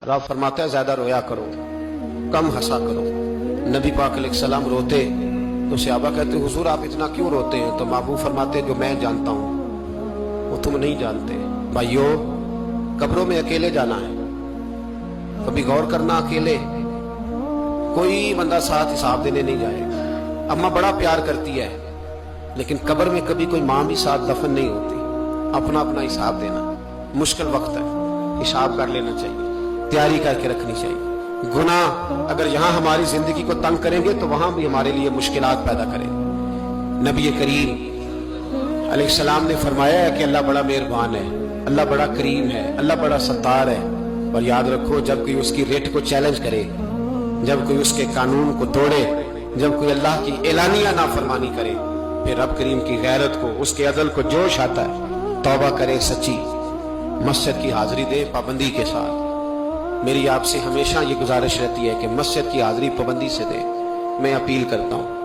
आप फरमाते हैं ज्यादा रोया करो, कम हंसा करो। नबी पाक अलैहिस्सलाम रोते तो सहाबा कहते हुजूर आप इतना क्यों रोते हैं? तो महबूब फरमाते जो मैं जानता हूं वो तुम नहीं जानते। भाइयों, कब्रों में अकेले जाना है, कभी गौर करना, अकेले कोई बंदा साथ हिसाब देने नहीं जाएगा। अम्मा बड़ा प्यार करती है लेकिन कब्र में कभी कोई माँ भी साथ दफन नहीं होती। अपना अपना हिसाब देना, मुश्किल वक्त है, हिसाब कर लेना चाहिए, तैयारी करके रखनी चाहिए। गुनाह अगर यहाँ हमारी जिंदगी को तंग करेंगे तो वहां भी हमारे लिए मुश्किलात पैदा करेंगे। नबी करीम अलैहिस्सलाम ने फरमाया है कि अल्लाह बड़ा मेहरबान है, अल्लाह बड़ा करीम है, अल्लाह बड़ा सत्तार है। और याद रखो, जब कोई उसकी रेट को चैलेंज करे, जब कोई उसके कानून को तोड़े, जब कोई अल्लाह की एलानिया नाफरमानी करे, फिर रब करीम की गैरत को, उसके अदल को जोश आता है। तौबा करे सच्ची, मस्जिद की हाजिरी दे पाबंदी के साथ। मेरी आपसे हमेशा ये गुजारिश रहती है कि मस्जिद की हाजिरी पाबंदी से दे। मैं अपील करता हूँ